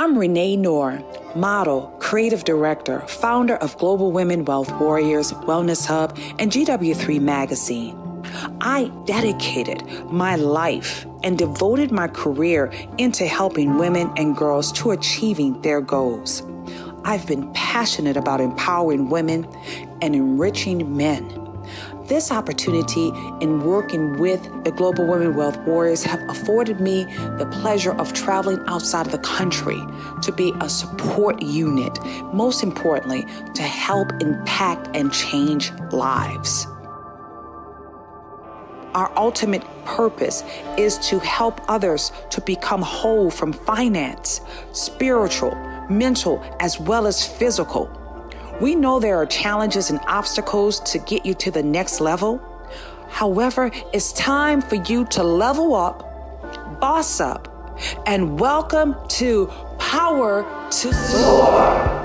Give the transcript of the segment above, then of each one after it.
I'm Renee Noor, model, creative director, founder of Global Women Wealth Warriors, Wellness Hub, and GW3 Magazine. I dedicated my life and devoted my career into helping women and girls to achieving their goals. I've been passionate about empowering women and enriching men. This opportunity in working with the Global Women Wealth Warriors have afforded me the pleasure of traveling outside of the country to be a support unit, most importantly, to help impact and change lives. Our ultimate purpose is to help others to become whole from finance, spiritual, mental, as well as physical. We know there are challenges and obstacles to get you to the next level. However, it's time for you to level up, boss up, and welcome to Power to Soar.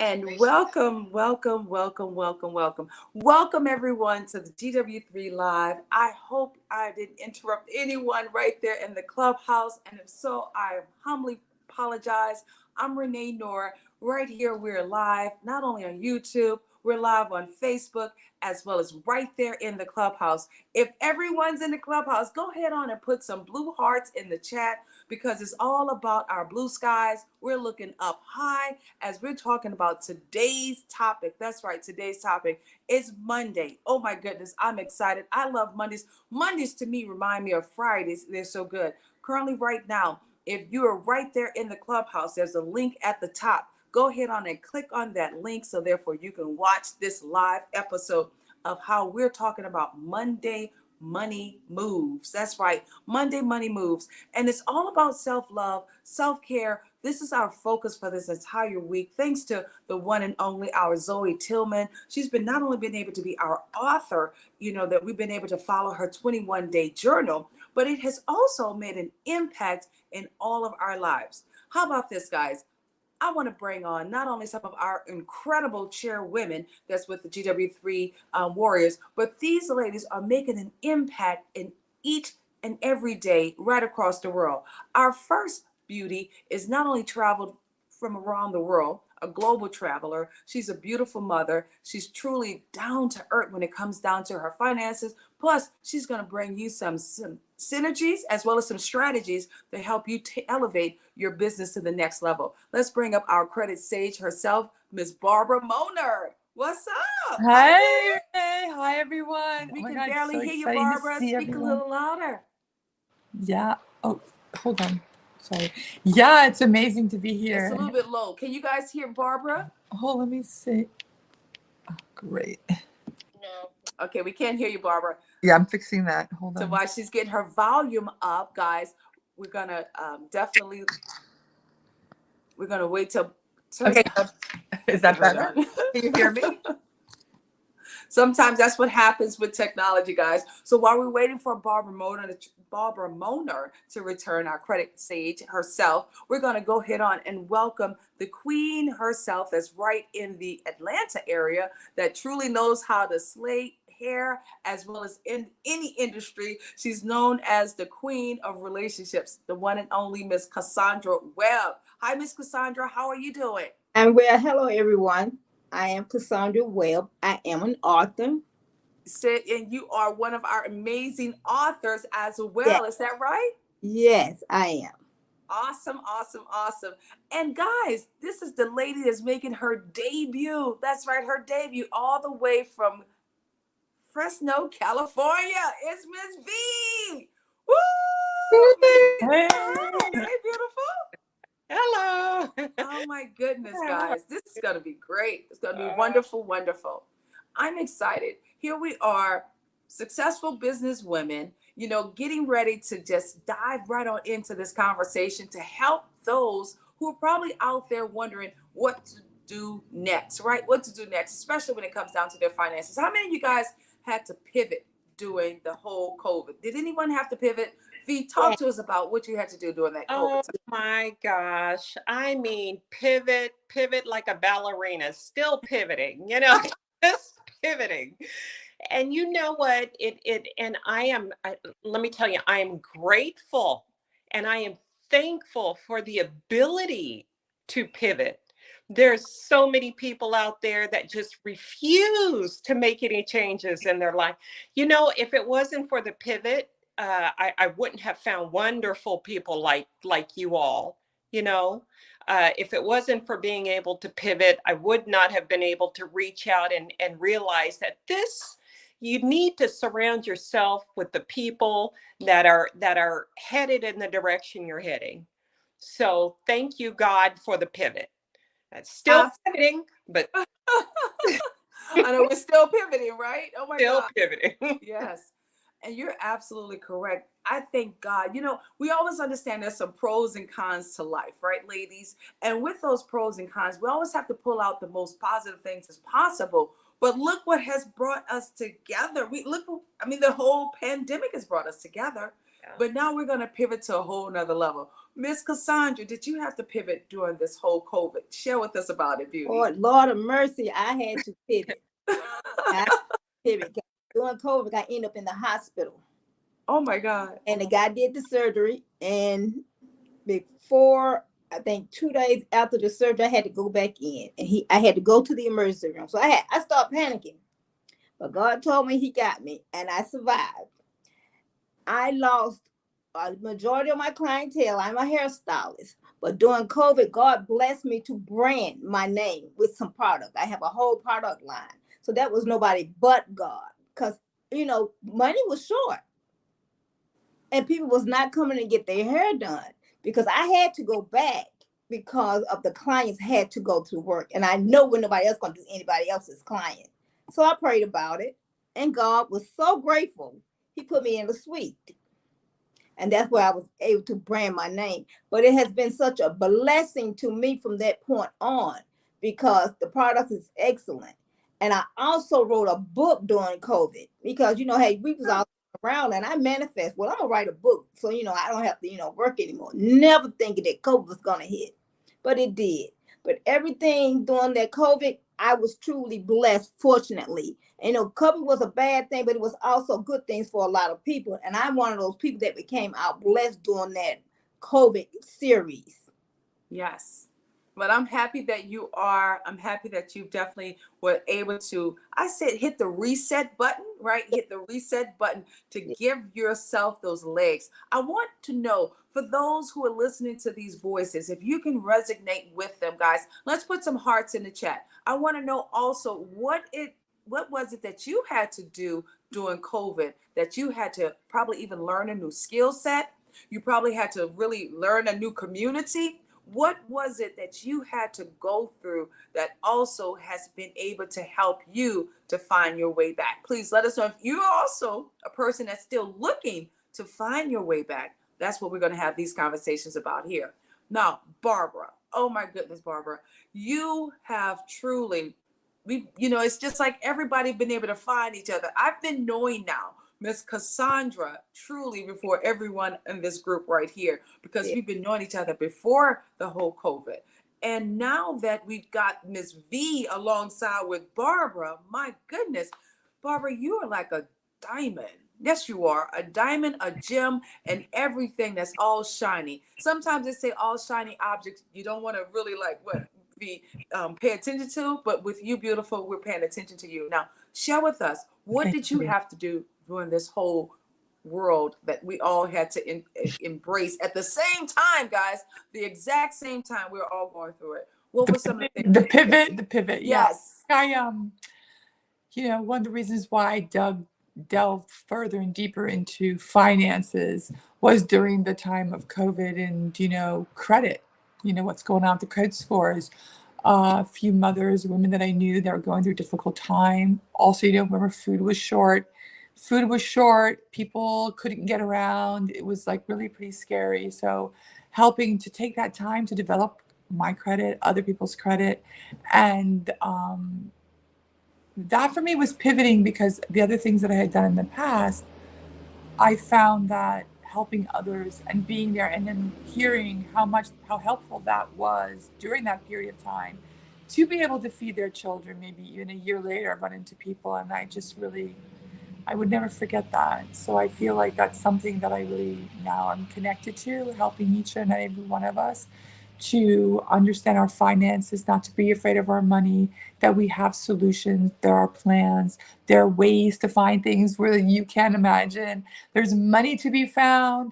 And welcome everyone to the GW3 Live. I hope I didn't interrupt anyone right there in the clubhouse. And if so, I humbly apologize. I'm Renee Noor. Right here, we're live, not only on YouTube, we're live on Facebook, as well as right there in the clubhouse. If everyone's in the clubhouse, go ahead on and put some blue hearts in the chat, because it's all about our blue skies. We're looking up high as we're talking about today's topic. That's right, today's topic is Monday. Oh my goodness, I'm excited. I love Mondays. Mondays to me remind me of Fridays. They're so good. Currently right now, if you are right there in the clubhouse, there's a link at the top. Go ahead on and click on that link so therefore you can watch this live episode of how we're talking about Monday Money Moves. That's right, Monday Money Moves. And it's all about self-love, self-care. This is our focus for this entire week. Thanks to the one and only our Zoe Tillman. She's been not only been able to be our author, that we've been able to follow her 21-day journal, but it has also made an impact in all of our lives. How about this, guys? I want to bring on not only some of our incredible chairwomen that's with the GW3 Warriors, but these ladies are making an impact in each and every day right across the world. Our first beauty is not only traveled from around the world, a global traveler. She's a beautiful mother. She's truly down to earth when it comes down to her finances. Plus, she's going to bring you some synergies as well as some strategies to help you elevate your business to the next level. Let's bring up our credit sage herself, Miss Barbara Moner. What's up? Hi, Renee. Hi, everyone. We can barely hear you, Barbara. Speak a little louder. Yeah. Oh, hold on. Sorry. Yeah, it's amazing to be here. It's a little bit low. Can you guys hear Barbara? Oh, let me see. Oh, great. No. Okay, we can't hear you, Barbara. Yeah, I'm fixing that. Hold So on. while she's getting her volume up, guys, we're gonna we're gonna wait till. Okay, is that hold better? on. Can you hear me? Sometimes that's what happens with technology, guys. So while we're waiting for Barbara Moner to return, our credit sage herself, we're going to go ahead on and welcome the queen herself that's right in the Atlanta area, that truly knows how to slay hair as well as in any industry. She's known as the queen of relationships, the one and only Miss Cassandra Webb. Hi, Miss Cassandra. How are you doing? And well, hello everyone. I am Cassandra Webb. I am an author. Sid, and you are one of our amazing authors as well. Yes, Is that right? yes, I am. Awesome, awesome, awesome. And guys, this is the lady that's making her debut. That's right, her debut all the way from Fresno, California. It's Miss V. Woo! Hey. Hey, beautiful. Hello. Oh my goodness, guys. This is going to be great. It's going to be wonderful, wonderful. I'm excited. Here we are, successful business women, getting ready to just dive right on into this conversation to help those who are probably out there wondering what to do next, right? What to do next, especially when it comes down to their finances. How many of you guys had to pivot during the whole COVID? Did anyone have to pivot? V, talk to us about what you had to do during that COVID Oh time. my gosh. I mean, pivot like a ballerina, still pivoting, just pivoting. And you know what? And let me tell you, I am grateful and I am thankful for the ability to pivot. There's so many people out there that just refuse to make any changes in their life. If it wasn't for the pivot, I wouldn't have found wonderful people like you all. If it wasn't for being able to pivot, I would not have been able to reach out and realize that you need to surround yourself with the people that are headed in the direction you're heading. So thank you, God, for the pivot. That's still pivoting, but I know we're still pivoting, right? Oh my still God. pivoting. Yes. And you're absolutely correct. I thank God. We always understand there's some pros and cons to life, right, ladies? And with those pros and cons, we always have to pull out the most positive things as possible. But look what has brought us together. The whole pandemic has brought us together. Yeah. But now we're going to pivot to a whole nother level. Miss Cassandra, did you have to pivot during this whole COVID? Share with us about it, beauty. Oh, Lord of mercy, I had to pivot. During COVID, I ended up in the hospital. Oh my God. And the guy did the surgery. And before, I think 2 days after the surgery, I had to go back in. And I had to go to the emergency room. So I started panicking. But God told me he got me. And I survived. I lost a majority of my clientele. I'm a hairstylist. But during COVID, God blessed me to brand my name with some product. I have a whole product line. So that was nobody but God. Because, money was short. And people was not coming to get their hair done. Because I had to go back because of the clients had to go to work. And I know when nobody else going to do anybody else's client. So I prayed about it. And God was so grateful. He put me in the suite. And that's where I was able to brand my name. But it has been such a blessing to me from that point on because the product is excellent. And I also wrote a book during COVID because, hey, we was all around and I manifest, well, I'm going to write a book. So, I don't have to, work anymore. Never thinking that COVID was going to hit. But it did. But everything during that COVID, I was truly blessed, fortunately. And, COVID was a bad thing, but it was also good things for a lot of people. And I'm one of those people that became out blessed during that COVID series. Yes. But I'm happy that I'm happy that you definitely were able to, I said, hit the reset button, right? Hit the reset button to give yourself those legs. I want to know, for those who are listening to these voices, if you can resonate with them, guys, let's put some hearts in the chat. I want to know also what was it that you had to do during COVID, that you had to probably even learn a new skill set? You probably had to really learn a new community. What was it that you had to go through that also has been able to help you to find your way back? Please let us know if you're also a person that's still looking to find your way back. That's what we're going to have these conversations about here. Now, Barbara, oh my goodness, Barbara, you have truly, it's just like everybody been able to find each other. I've been knowing now Miss Cassandra truly before everyone in this group right here, because Yeah. we've been knowing each other before the whole COVID. And now that we've got Miss V alongside with Barbara, my goodness, Barbara, you are like a diamond. Yes, you are a diamond, a gem, and everything that's all shiny. Sometimes they say all shiny objects. You don't want to really be pay attention to, but with you, beautiful, we're paying attention to you. Now, share with us, what Thank did you you. have to do during this whole world that we all had to embrace at the same time, guys? The exact same time we were all going through it. What were some of the things? The pivot. Yeah. Yes. One of the reasons why I delved further and deeper into finances was during the time of COVID and, credit, what's going on with the credit scores. A few mothers, women that I knew that were going through a difficult time. Also, remember food was short. Food was short. People couldn't get around. It was like really pretty scary. So helping to take that time to develop my credit, other people's credit, and that for me was pivoting, because the other things that I had done in the past, I found that helping others and being there and then hearing how helpful that was during that period of time to be able to feed their children. Maybe even a year later, I run into people, and I would never forget that. So I feel like that's something that I really now am connected to, helping each and every one of us to understand our finances, not to be afraid of our money, that we have solutions, there are plans, there are ways to find things where you can't imagine. There's money to be found.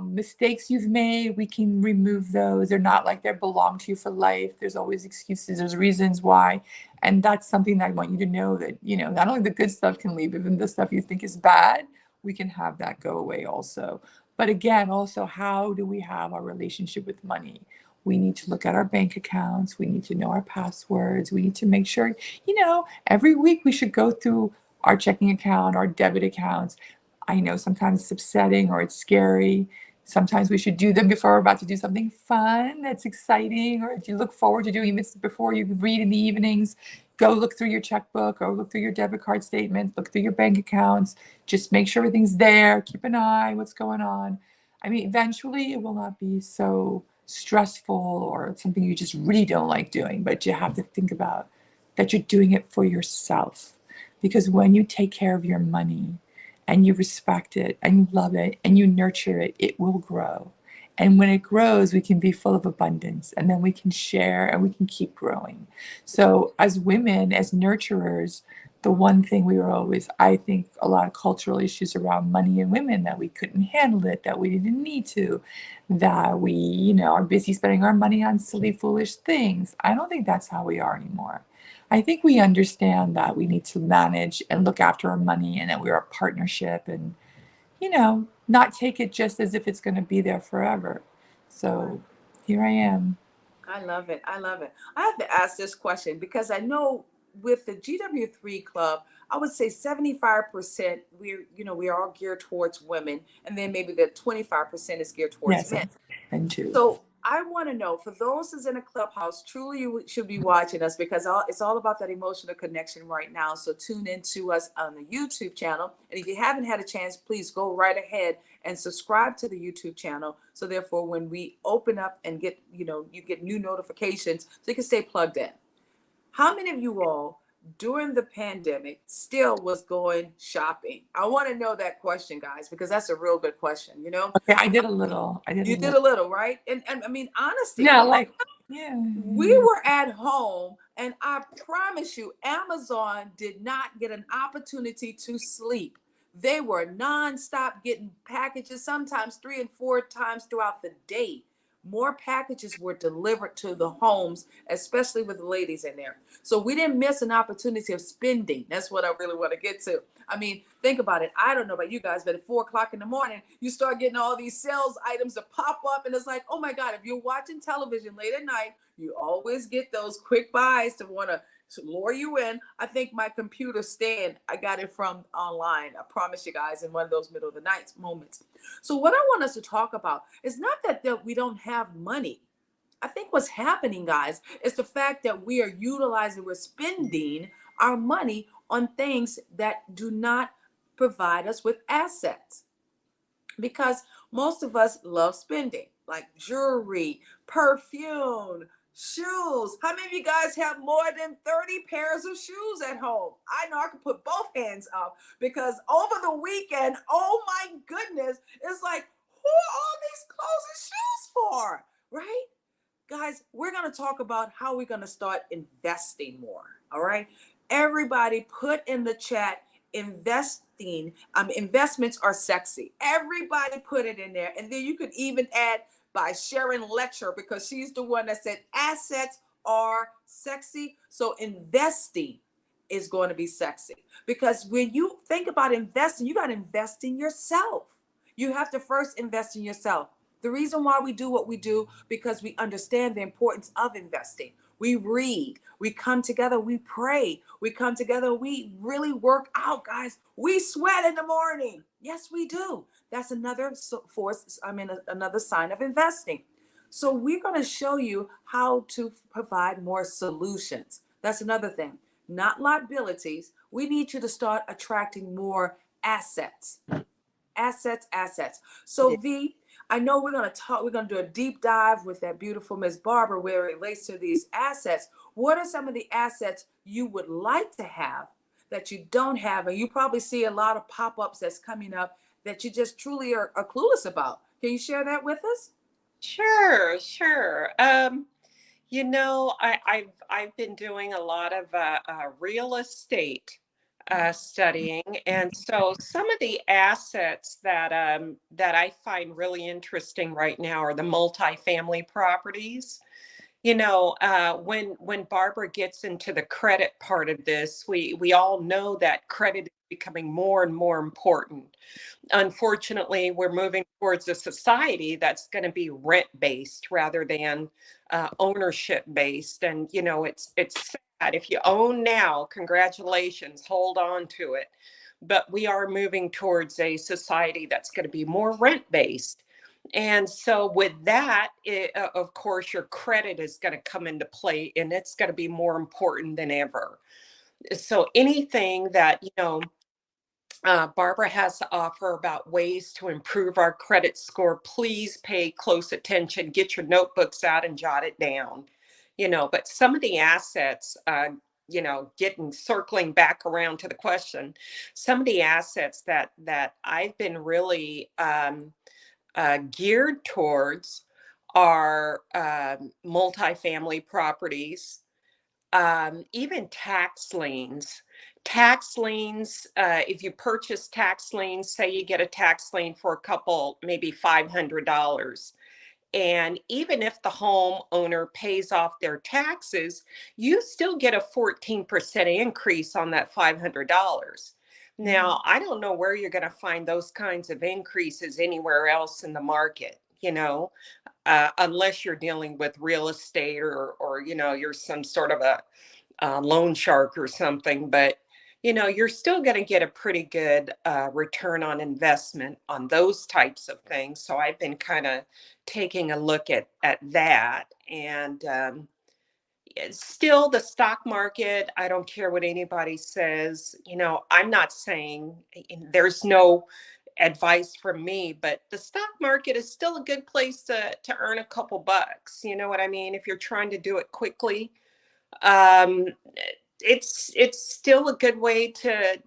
Mistakes you've made, we can remove those. They're not like they belong to you for life. There's always excuses, there's reasons why. And that's something that I want you to know, that, not only the good stuff can leave, even the stuff you think is bad, we can have that go away also. But again, also, how do we have our relationship with money? We need to look at our bank accounts. We need to know our passwords. We need to make sure, every week we should go through our checking account, our debit accounts. I know sometimes it's upsetting or it's scary. Sometimes we should do them before we're about to do something fun that's exciting, or if you look forward to doing this before you read in the evenings, go look through your checkbook or look through your debit card statements, look through your bank accounts, just make sure everything's there, keep an eye what's going on. I mean, eventually it will not be so stressful or something you just really don't like doing, but you have to think about that you're doing it for yourself. Because when you take care of your money and you respect it and you love it and you nurture it, it will grow. And when it grows, we can be full of abundance, and then we can share and we can keep growing. So as women, as nurturers, the one thing we were always, I think, a lot of cultural issues around money and women, that we couldn't handle it, that we didn't need to, that we, are busy spending our money on silly, foolish things. I don't think that's how we are anymore. I think we understand that we need to manage and look after our money, and that we're a partnership, and, not take it just as if it's going to be there forever. So here I am. I love it. I love it. I have to ask this question because I know with the GW3 club, I would say 75% we're all geared towards women, and then maybe the 25% is geared towards Yes, men. and too. So I want to know, for those who's in a clubhouse, truly you should be watching us, because it's all about that emotional connection right now. So tune in to us on the YouTube channel. And if you haven't had a chance, please go right ahead and subscribe to the YouTube channel. So therefore, when we open up and get, you get new notifications, so you can stay plugged in. How many of you all during the pandemic still was going shopping? I want to know that question, guys, because that's a real good question. Okay, I did a little. You did a little, right? And I mean, honesty. Yeah, We were at home, and I promise you, Amazon did not get an opportunity to sleep. They were nonstop getting packages, sometimes 3 and 4 times throughout the day. more packages were delivered to the homes, especially with the ladies in there. So we didn't miss an opportunity of spending. That's what I really want to get to. I mean, think about it. I don't know about you guys, but at 4 o'clock in the morning, you start getting all these sales items that pop up, and it's like, oh my God, if you're watching television late at night, you always get those quick buys to want to lure you in. I think my computer stand, I got it from online. I promise you guys, in one of those middle of the night moments. So what I want us to talk about is not that we don't have money. I think what's happening, guys, is the fact that we are utilizing, we're spending our money on things that do not provide us with assets. Because most of us love spending, like jewelry, perfume, shoes. How many of you guys have more than 30 pairs of shoes at home? I know I can put both hands up because over the weekend, oh my goodness, it's like, who are all these clothes and shoes for? Right? Guys, we're going to talk about how we're going to start investing more. All right. Everybody put in the chat, investing. Investments are sexy. Everybody put it in there. And then you could even add by Sharon Letcher, because she's the one that said assets are sexy. So investing is going to be sexy, because when you think about investing, you got to invest in yourself. You have to first invest in yourself. The reason why we do what we do, because we understand the importance of investing. We read, we come together, we pray, we come together, we really work out, guys. We sweat in the morning. Yes, we do. That's another another sign of investing. So we're going to show you how to provide more solutions. That's another thing. Not liabilities. We need you to start attracting more assets. Assets. So V, I know we're going to do a deep dive with that beautiful Miss Barbara where it relates to these assets. What are some of the assets you would like to have that you don't have? And you probably see a lot of pop-ups that's coming up that you just truly are clueless about. Can you share that with us? Sure. I've been doing a lot of real estate studying, and so some of the assets that I find really interesting right now are the multifamily properties. When Barbara gets into the credit part of this, we all know that credit is becoming more and more important. Unfortunately, we're moving towards a society that's going to be rent based rather than ownership based. And it's sad. If you own now, congratulations, hold on to it. But we are moving towards a society that's going to be more rent based. And so with that, of course, your credit is going to come into play, and it's going to be more important than ever. So anything that, Barbara has to offer about ways to improve our credit score, please pay close attention, get your notebooks out and jot it down. But some of the assets, circling back around to the question, some of the assets that I've been really geared towards are multifamily properties, even tax liens. Tax liens, if you purchase tax liens, say you get a tax lien for a couple, maybe $500. And even if the homeowner pays off their taxes, you still get a 14% increase on that $500. Now, I don't know where you're going to find those kinds of increases anywhere else in the market, unless you're dealing with real estate or you're some sort of a loan shark or something. But, you're still going to get a pretty good return on investment on those types of things. So I've been kind of taking a look at that. And still the stock market, I don't care what anybody says. I'm not saying there's no advice from me, but the stock market is still a good place to earn a couple bucks. You know what I mean? If you're trying to do it quickly, it's still a good way to,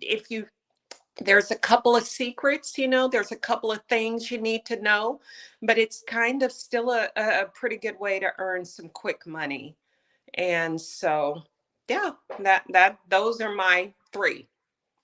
there's a couple of secrets, there's a couple of things you need to know, but it's kind of still a pretty good way to earn some quick money. And so, yeah, those are my three.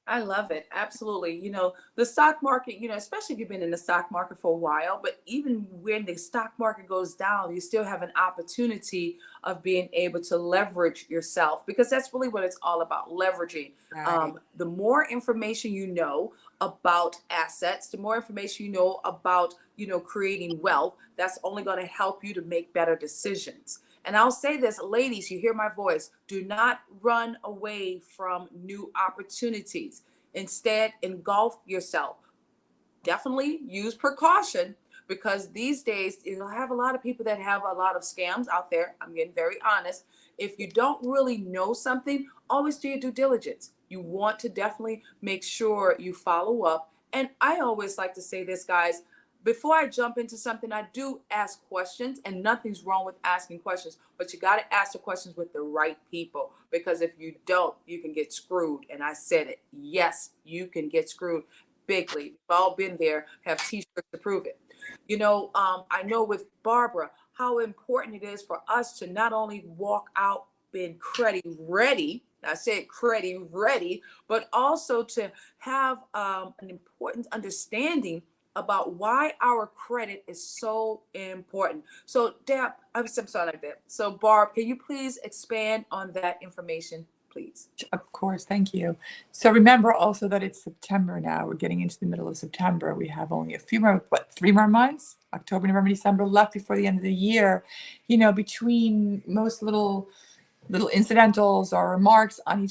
I love it. Absolutely. The stock market, especially if you've been in the stock market for a while, but even when the stock market goes down, you still have an opportunity of being able to leverage yourself, because that's really what it's all about, leveraging. Right. The more information you know about assets, the more information you know about, creating wealth, that's only going to help you to make better decisions. And I'll say this, ladies, you hear my voice. Do not run away from new opportunities. Instead, engulf yourself. Definitely use precaution, because these days you'll have a lot of people that have a lot of scams out there. I'm getting very honest. If you don't really know something, always do your due diligence. You want to definitely make sure you follow up. And I always like to say this, guys, before I jump into something, I do ask questions, and nothing's wrong with asking questions, but you got to ask the questions with the right people, because if you don't, you can get screwed. And I said it. Yes, you can get screwed bigly. We've all been there, have t-shirts to prove it. I know with Barbara how important it is for us to not only walk out being credit ready, I said credit ready, but also to have an important understanding about why our credit is so important. So Deb, I'm so sorry like that. So Barb, can you please expand on that information, please? Of course, thank you. So remember also that it's September now. We're getting into the middle of September. We have only a few more, 3 more months? October, November, December left before the end of the year. Between most little incidentals or remarks on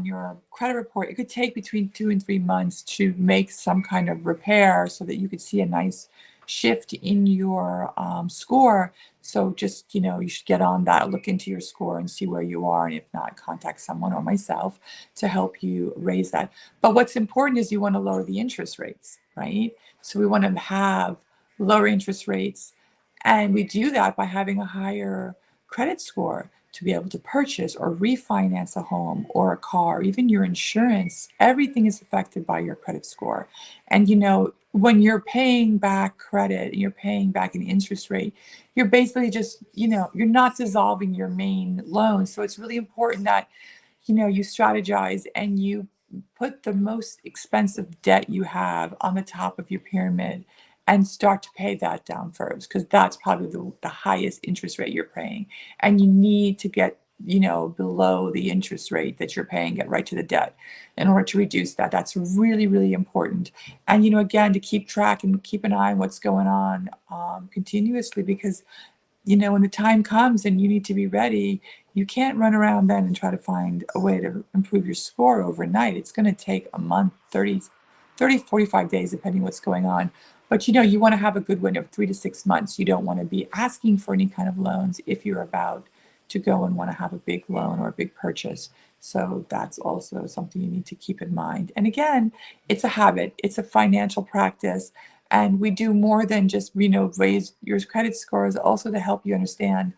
your credit report, it could take between 2 and 3 months to make some kind of repair so that you could see a nice shift in your score. So just, you should get on that, look into your score and see where you are. And if not, contact someone or myself to help you raise that. But what's important is you want to lower the interest rates, right? So we want to have lower interest rates. And we do that by having a higher credit score to be able to purchase or refinance a home or a car, even your insurance. Everything is affected by your credit score. And when you're paying back credit, you're paying back an interest rate, you're basically just, you're not dissolving your main loan. So it's really important that, you strategize and you put the most expensive debt you have on the top of your pyramid and start to pay that down first, because that's probably the highest interest rate you're paying. And you need to get, below the interest rate that you're paying, get right to the debt in order to reduce that. That's really, really important. And, again, to keep track and keep an eye on what's going on continuously, because, when the time comes and you need to be ready, you can't run around then and try to find a way to improve your score overnight. It's going to take a month, 45 days, depending what's going on. But you want to have a good window of 3 to 6 months. You don't want to be asking for any kind of loans if you're about to go and want to have a big loan or a big purchase. So that's also something you need to keep in mind. And again, it's a habit, it's a financial practice. And we do more than just, raise your credit scores, also to help you understand,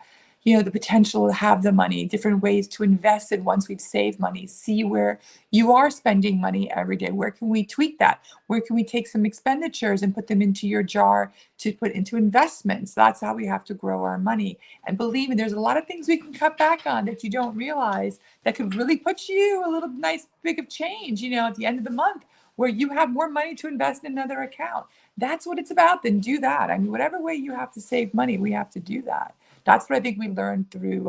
the potential to have the money, different ways to invest it once we've saved money, see where you are spending money every day. Where can we tweak that? Where can we take some expenditures and put them into your jar to put into investments? That's how we have to grow our money. And believe me, there's a lot of things we can cut back on that you don't realize that could really put you a little nice big of change, at the end of the month, where you have more money to invest in another account. That's what it's about. Then do that. I mean, whatever way you have to save money, we have to do that. That's what I think we learned through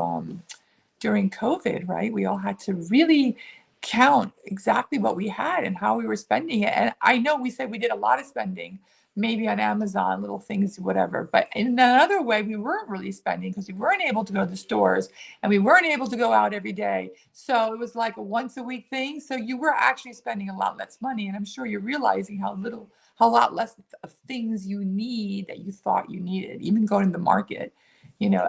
during COVID, right? We all had to really count exactly what we had and how we were spending it. And I know we said we did a lot of spending, maybe on Amazon, little things, whatever. But in another way, we weren't really spending because we weren't able to go to the stores and we weren't able to go out every day. So it was like a once a week thing. So you were actually spending a lot less money. And I'm sure you're realizing how lot less of things you need that you thought you needed, even going to the market.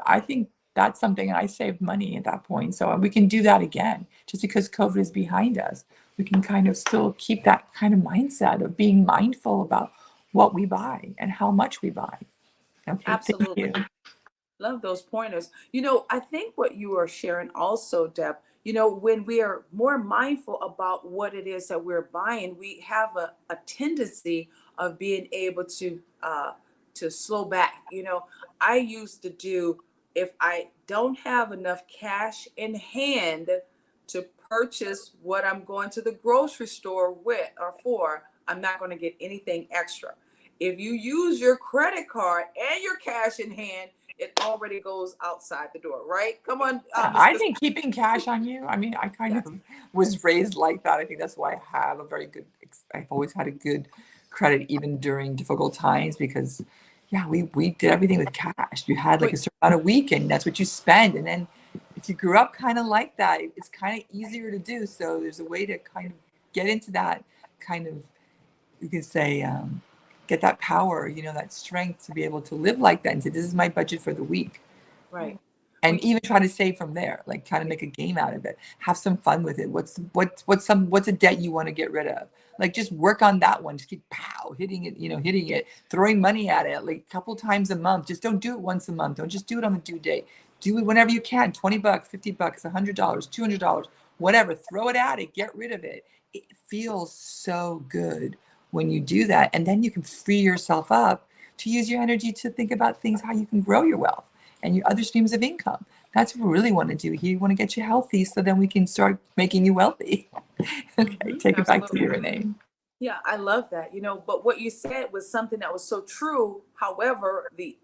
I think that's something I saved money at that point. So we can do that again, just because COVID is behind us. We can kind of still keep that kind of mindset of being mindful about what we buy and how much we buy. Okay, thank Absolutely. you. Love those pointers. I think what you are sharing also, Deb, when we are more mindful about what it is that we're buying, we have a tendency of being able to slow back. I used to do, if I don't have enough cash in hand to purchase what I'm going to the grocery store with or for, I'm not going to get anything extra. If you use your credit card and your cash in hand, it already goes outside the door, right? Come on, I think keeping cash on you, I mean, I kind Yes. of was raised like that. I think that's why I have a very good, I've always had a good credit even during difficult times because, yeah, we did everything with cash. You had like a certain amount of week and that's what you spend. And then if you grew up kind of like that, it's kind of easier to do. So there's a way to kind of get into that kind of, you could say, get that power, you know, that strength to be able to live like that and say, this is my budget for the week. Right. And even try to save from there, like try to make a game out of it. Have some fun with it. What's a debt you want to get rid of? Like just work on that one. Just keep hitting it, you know, hitting it, throwing money at it like a couple times a month. Just don't do it once a month. Don't just do it on the due date. Do it whenever you can. $20, $50, $100, $200, whatever. Throw it at it. Get rid of it. It feels so good when you do that, and then you can free yourself up to use your energy to think about things how you can grow your wealth and your other streams of income. That's what we really want to do here. We want to get you healthy so then we can start making you wealthy. Okay, take it back to you, Renee. Yeah, I love that. You know, but what you said was something that was so true. However, the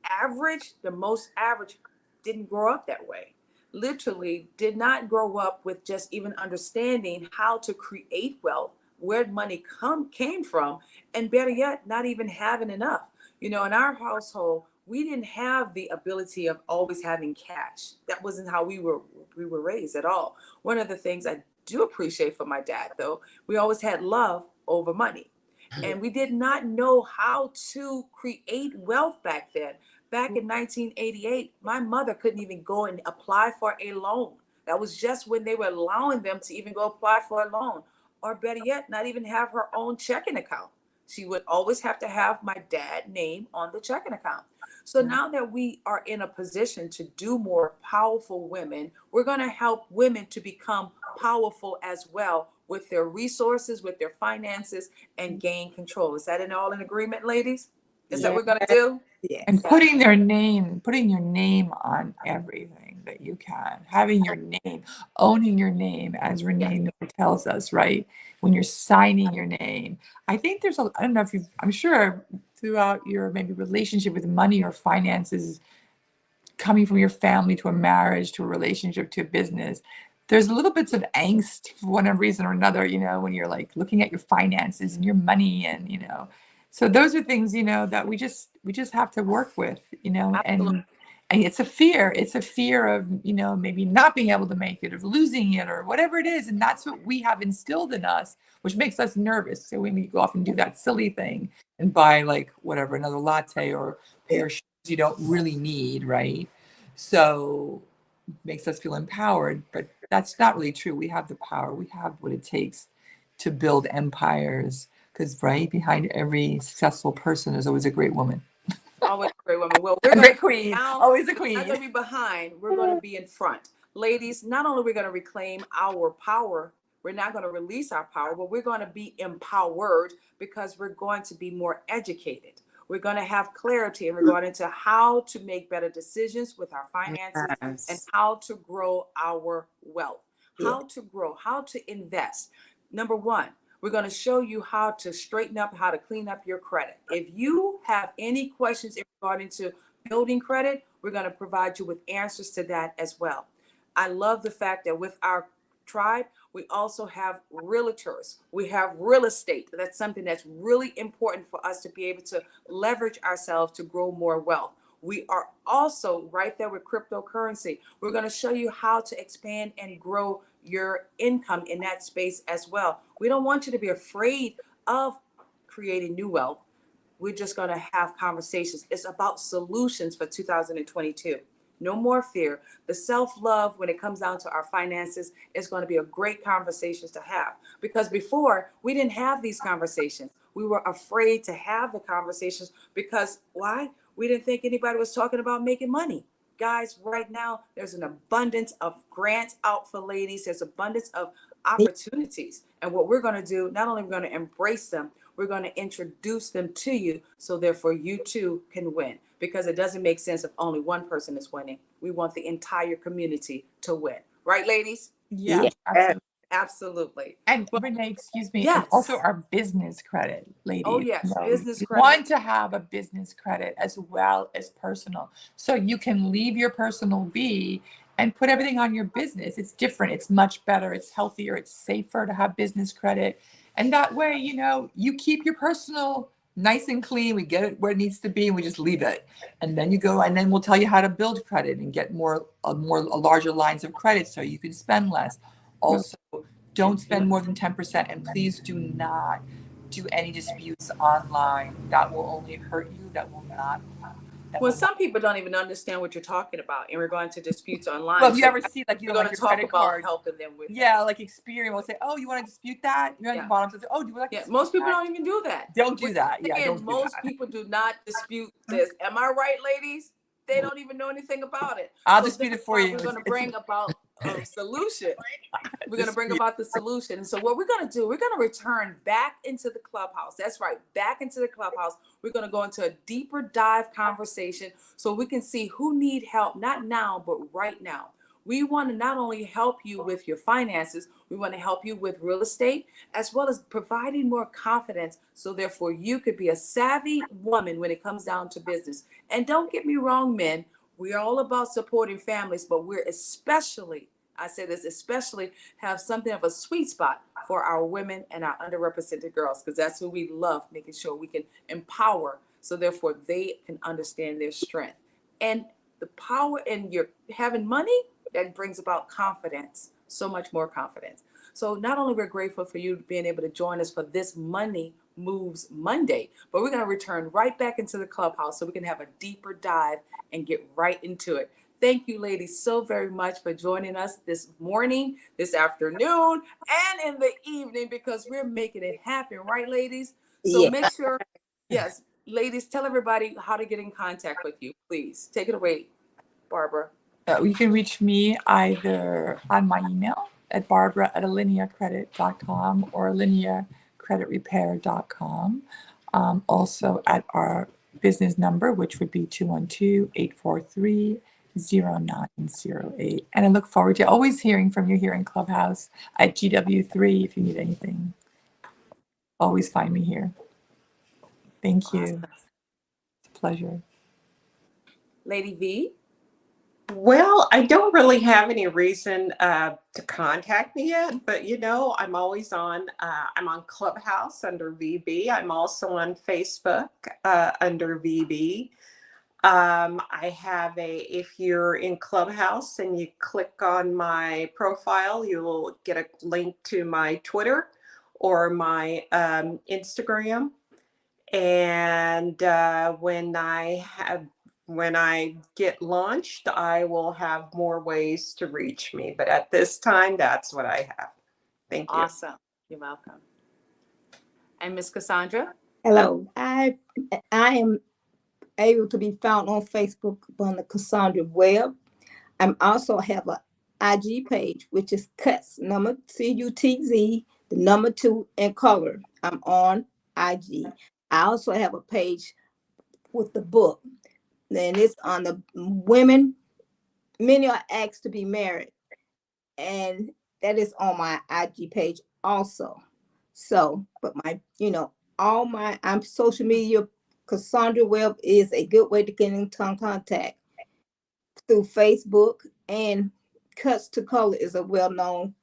most average didn't grow up that way. Literally did not grow up with just even understanding how to create wealth, where money came from, and better yet, not even having enough. You know, in our household, we didn't have the ability of always having cash. That wasn't how we were raised at all. One of the things I do appreciate from my dad, though, we always had love over money. And we did not know how to create wealth back then. Back in 1988, my mother couldn't even go and apply for a loan. That was just when they were allowing them to even go apply for a loan, or better yet, not even have her own checking account. She would always have to have my dad's name on the checking account. So now that we are in a position to do more powerful women, we're going to help women to become powerful as well with their resources, with their finances, and gain control. Is that all in agreement, ladies? Is that what we're going to do? Yes. And putting your name on everything that you can, having your name, owning your name, as Renee Noor tells us, right? When you're signing your name, I think there's I don't know if I'm sure throughout your maybe relationship with money or finances, coming from your family to a marriage, to a relationship, to a business, there's little bits of angst for one reason or another, you know, when you're like looking at your finances and your money and, you know, so those are things, you know, that we just have to work with, you know, and it's a fear of, you know, maybe not being able to make it or losing it or whatever it is. And that's what we have instilled in us, which makes us nervous. So when we go off and do that silly thing and buy like whatever, another latte or a pair of shoes you don't really need, right? So makes us feel empowered, but that's not really true. We have the power. We have what it takes to build empires. Because right behind every successful person, there's always a great woman. Always a great woman. Well, we're A going great queen. Always a queen. We're not going to be behind. We're going to be in front. Ladies, not only are we going to reclaim our power, we're not going to release our power, but we're going to be empowered because we're going to be more educated. We're going to have clarity and we're going into how to make better decisions with our finances and how to grow our wealth, how to grow, how to invest. Number one, we're going to show you how to straighten up, how to clean up your credit. If you have any questions regarding to building credit, we're going to provide you with answers to that as well. I love the fact that with our tribe, we also have realtors. We have real estate. That's something that's really important for us to be able to leverage ourselves to grow more wealth. We are also right there with cryptocurrency. We're going to show you how to expand and grow your income in that space as well. We don't want you to be afraid of creating new wealth. We're just going to have conversations. It's about solutions for 2022. No more fear. The self-love when it comes down to our finances is going to be a great conversation to have, because before we didn't have these conversations. We were afraid to have the conversations because why? We didn't think anybody was talking about making money. Guys, right now, there's an abundance of grants out for ladies. There's abundance of opportunities. And what we're going to do, not only are we going to embrace them, we're going to introduce them to you so therefore you too can win, because it doesn't make sense if only one person is winning. We want the entire community to win. Right, ladies? Yeah, Yeah. absolutely. Absolutely. And But Renee, excuse me, and also yes. our business credit, ladies. Oh, yes. Business You credit. want to have a business credit as well as personal. So you can leave your personal be and put everything on your business. It's different. It's much better. It's healthier. It's safer to have business credit. And that way, you keep your personal nice and clean. We get it where it needs to be and we just leave it. And then you go, and then we'll tell you how to build credit and get larger lines of credit so you can spend less. Also, don't spend more than 10%, and please do not do any disputes online. That will only hurt you. That will not. Well, some people don't even understand what you're talking about in regard to disputes online. Well, if you So ever see we're going to your talk credit about card, helping them with yeah, like Experian will say, "Oh, you want to dispute that?" You're at Yeah. the bottom says, "Oh, do you like?" Yeah, dispute most people that?" don't even do that. Don't do that. Yeah, And don't do most that. people do not dispute this. Am I right, ladies? They don't even know anything about it. I'll So dispute it that's for why you. we're going to bring about a solution. We're going to bring Dispute. about the solution. And so what we're going to do, we're going to return back into the clubhouse. That's right, back into the clubhouse. We're going to go into a deeper dive conversation so we can see who need help, not now, but right now. We want to not only help you with your finances, we want to help you with real estate, as well as providing more confidence. So therefore you could be a savvy woman when it comes down to business. And don't get me wrong, men, we're all about supporting families, but we're especially, I say this, especially have something of a sweet spot for our women and our underrepresented girls, because that's who we love, making sure we can empower so therefore they can understand their strength. And the power in your having money, that brings about confidence, so much more confidence. So not only we're grateful for you being able to join us for this Money Moves Monday, but we're going to return right back into the clubhouse so we can have a deeper dive and get right into it. Thank you, ladies, so very much for joining us this morning, this afternoon, and in the evening, because we're making it happen, right, ladies? So Yeah. make sure, yes, ladies, tell everybody how to get in contact with you, please. Take it away, Barbara. You can reach me either on my email at barbara@alineacredit.com or alineacreditrepair.com. Also at our business number, which would be 212-843-0908. And I look forward to always hearing from you here in Clubhouse at GW3 if you need anything. Always find me here. Thank you. Awesome. It's a pleasure. Lady V. Well, I don't really have any reason to contact me yet, but I'm always on. I'm on Clubhouse under VB. I'm also on Facebook under VB. I have if you're in Clubhouse and you click on my profile, you'll get a link to my Twitter or my Instagram. And when I get launched, I will have more ways to reach me. But at this time, that's what I have. Thank you. Awesome. You're welcome. And Miss Cassandra? Hello. I am able to be found on Facebook on the Cassandra Webb. I also have a IG page, which is Cutz, number CUTZ, the number 2 in color. I'm on IG. I also have a page with the book. Then it's on the women. Many are asked to be married, and that is on my IG page also. So, but I'm social media. Cassandra Webb is a good way to get in contact through Facebook, and Cuts to Color is a well-known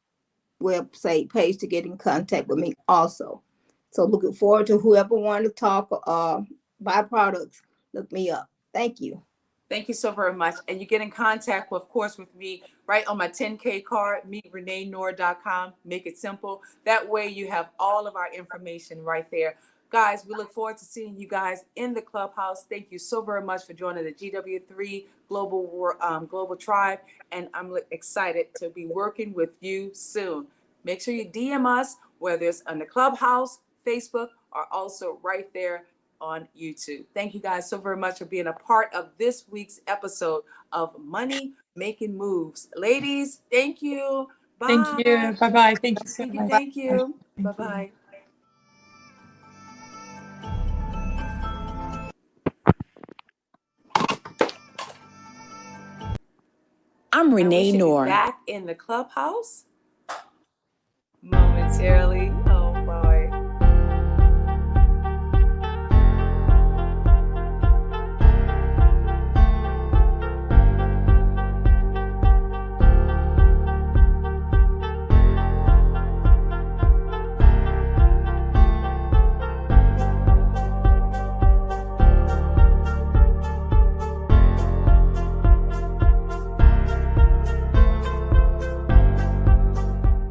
website page to get in contact with me also. So looking forward to whoever wants to talk or buy products, look me up. Thank you. Thank you so very much. And you get in contact, of course, with me right on my 10K card, meetreneenoor.com. Make it simple. That way you have all of our information right there. Guys, we look forward to seeing you guys in the clubhouse. Thank you so very much for joining the GW3 Global Tribe. And I'm excited to be working with you soon. Make sure you DM us, whether it's on the clubhouse, Facebook, or also right there on YouTube. Thank you guys so very much for being a part of this week's episode of Money Making Moves. Ladies, thank you. Bye. Thank you. Bye-bye. Thank you so much. Thank you. Thank you. Bye-bye. I'm Renee Noor. Back in the clubhouse. momentarily.